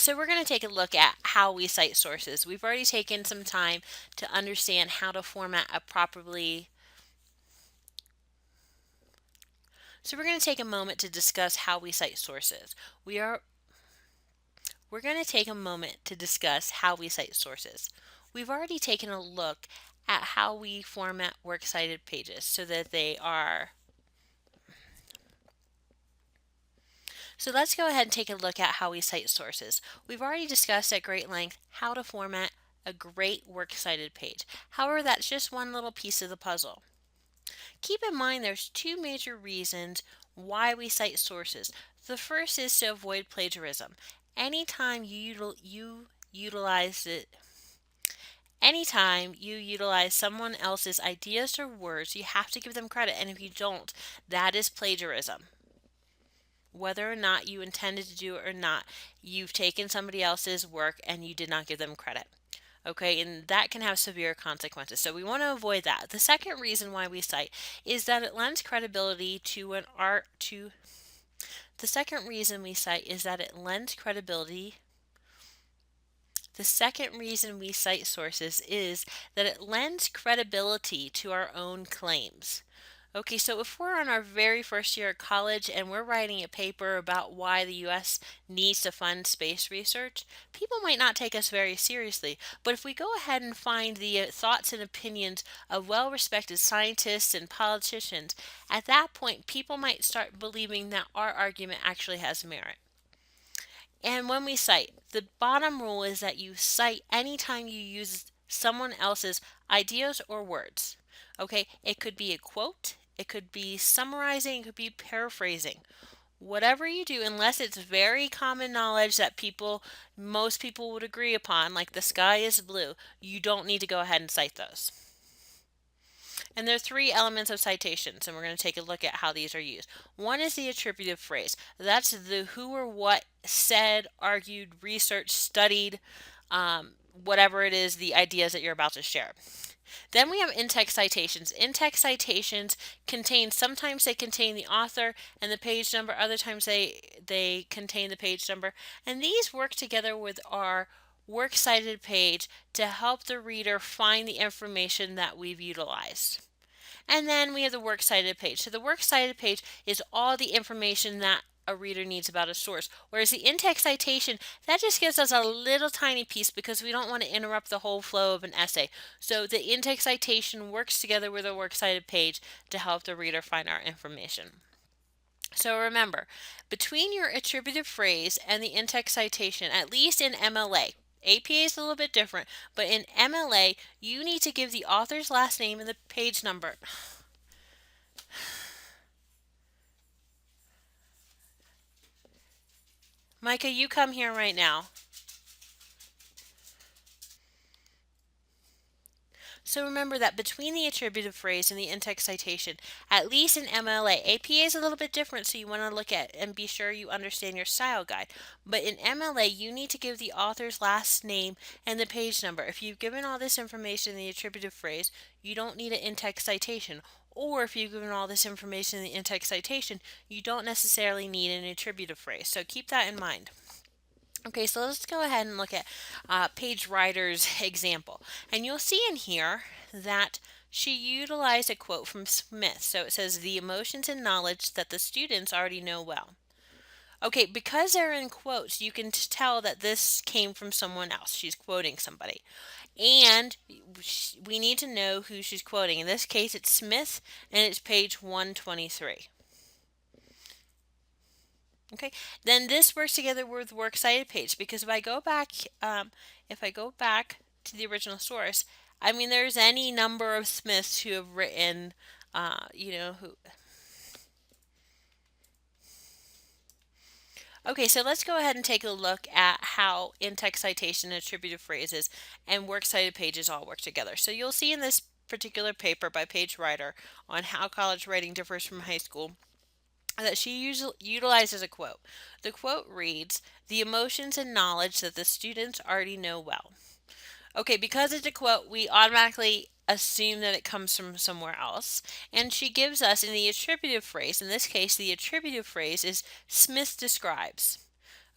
So we're going to take a look at how we cite sources. We've already taken some time to understand how to format a properly. So we're going to take a moment to discuss how we cite sources. We're going to take a moment to discuss how we cite sources. We've already taken a look at how we format works cited pages so that they are. So let's go ahead and take a look at how we cite sources. We've already discussed at great length how to format a great works cited page. However, that's just one little piece of the puzzle. Keep in mind there's two major reasons why we cite sources. The first is to avoid plagiarism. Anytime you utilize it Anytime you utilize someone else's ideas or words, you have to give them credit, and if you don't, that is plagiarism. Whether or not you intended to do it or not, you've taken somebody else's work and you did not give them credit. Okay, and that can have severe consequences. So we want to avoid that. The second reason why we cite is that it lends credibility to an art to the second reason we cite is that it lends credibility The second reason we cite sources is that it lends credibility to our own claims. Okay, so if we're on our very first year of college and we're writing a paper about why the US needs to fund space research, people might not take us very seriously. But if we go ahead and find the thoughts and opinions of well respected scientists and politicians, at that point, people might start believing that our argument actually has merit. And when we cite, the bottom rule is that you cite anytime you use someone else's ideas or words. Okay, it could be a quote, it could be summarizing, it could be paraphrasing. Whatever you do, unless it's very common knowledge that most people would agree upon, like the sky is blue, you don't need to go ahead and cite those. And there are three elements of citations, and we're going to take a look at how these are used. One is the attributive phrase. That's the who or what said, argued, researched, studied, whatever it is, the ideas that you're about to share. Then we have in-text citations. In-text citations sometimes they contain the author and the page number, other times they contain the page number. And these work together with our works cited page to help the reader find the information that we've utilized. And then we have the works cited page. So the works cited page is all the information that a reader needs about a source. Whereas the in-text citation, that just gives us a little tiny piece because we don't want to interrupt the whole flow of an essay. So the in-text citation works together with the works cited page to help the reader find our information. So remember, between your attributive phrase and the in-text citation, at least in MLA, APA is a little bit different, but in MLA, you need to give the author's last name and the page number. Micah, you come here right now. So remember that between the attributive phrase and the in-text citation, at least in MLA, APA is a little bit different, so you want to look at and be sure you understand your style guide. But in MLA, you need to give the author's last name and the page number. If you've given all this information in the attributive phrase, you don't need an in-text citation. Or if you've given all this information in the in-text citation, you don't necessarily need an attributive phrase. So keep that in mind. Okay, so let's go ahead and look at Paige Ryder's example. And you'll see in here that she utilized a quote from Smith. So it says, the emotions and knowledge that the students already know well. Okay, because they're in quotes, you can tell that this came from someone else. She's quoting somebody. And we need to know who she's quoting. In this case, it's Smith, and it's page 123. Okay, then this works together with works cited page because if I go back to the original source, I mean, there's any number of Smiths who have written, who. Okay, so let's go ahead and take a look at how in-text citation and attributive phrases and works cited pages all work together. So you'll see in this particular paper by Paige Ryder on how college writing differs from high school that she utilizes a quote. The quote reads, the emotions and knowledge that the students already know well. Okay, because it's a quote, we automatically assume that it comes from somewhere else. And she gives us in the attributive phrase, in this case, the attributive phrase is Smith describes.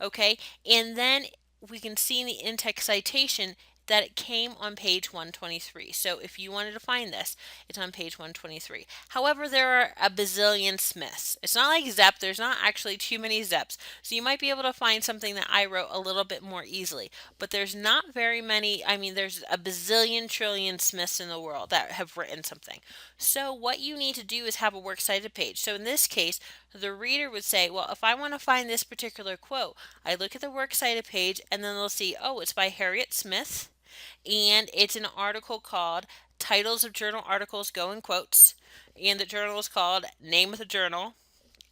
Okay, and then we can see in the in-text citation that it came on page 123. So if you wanted to find this, it's on page 123. However, there are a bazillion Smiths. It's not like Zepp. There's not actually too many Zepps. So you might be able to find something that I wrote a little bit more easily. But there's not very many. I mean, there's a bazillion trillion Smiths in the world that have written something. So what you need to do is have a works cited page. So in this case, the reader would say, well, if I want to find this particular quote, I look at the works cited page and then they'll see, oh, it's by Harriet Smith and it's an article called Titles of Journal Articles Go in Quotes. And the journal is called Name of the Journal.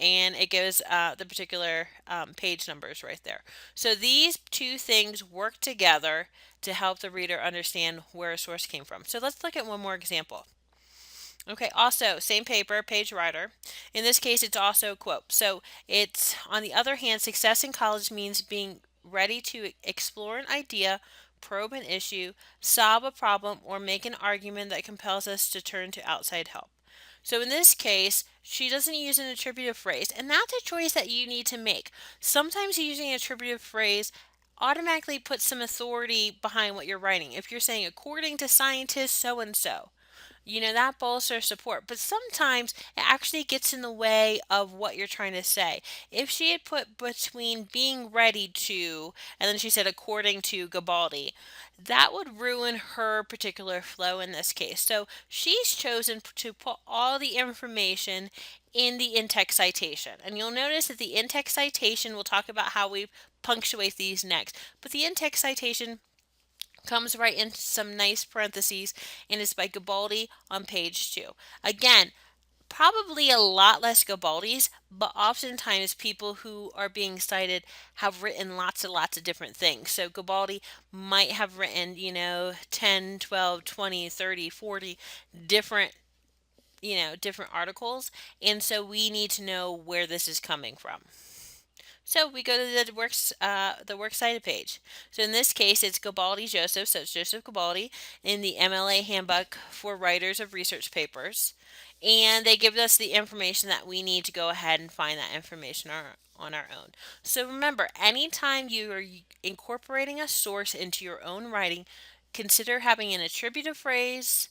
And it gives the particular page numbers right there. So these two things work together to help the reader understand where a source came from. So let's look at one more example. Okay, also, same paper, page writer. In this case, it's also a quote. So it's, on the other hand, success in college means being ready to explore an idea, probe an issue, solve a problem, or make an argument that compels us to turn to outside help. So in this case, she doesn't use an attributive phrase, and that's a choice that you need to make. Sometimes using an attributive phrase automatically puts some authority behind what you're writing. If you're saying, according to scientists so and so, that bolsters support. But sometimes it actually gets in the way of what you're trying to say. If she had put between being ready to, and then she said according to Gabaldi, that would ruin her particular flow in this case. So she's chosen to put all the information in the in-text citation. And you'll notice that the in-text citation, we'll talk about how we punctuate these next, but the in-text citation comes right into some nice parentheses and is by Gabaldi on page 2. Again, probably a lot less Gabaldis, but oftentimes people who are being cited have written lots and lots of different things. So Gabaldi might have written, 10, 12, 20, 30, 40 different different articles, and so we need to know where this is coming from. So we go to the works cited page. So in this case, it's Gabaldi Joseph, so it's Joseph Gabaldi in the MLA Handbook for Writers of Research Papers, and they give us the information that we need to go ahead and find that information on our own. So remember, anytime you are incorporating a source into your own writing, consider having an attributive phrase,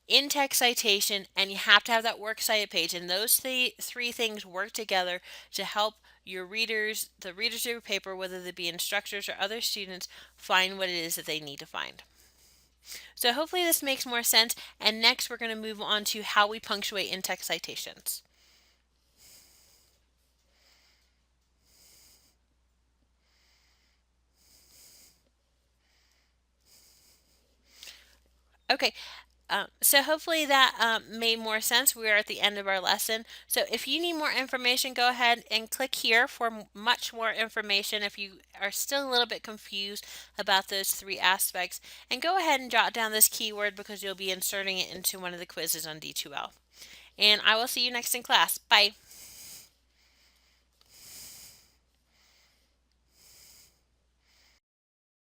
in-text citation, and you have to have that works cited page. And those three things work together to help your readers, the readers of your paper, whether they be instructors or other students, find what it is that they need to find. So hopefully this makes more sense. And next we're going to move on to how we punctuate in-text citations. Okay, so hopefully that made more sense. We are at the end of our lesson. So if you need more information, go ahead and click here for much more information if you are still a little bit confused about those three aspects. And go ahead and jot down this keyword because you'll be inserting it into one of the quizzes on D2L. And I will see you next in class. Bye.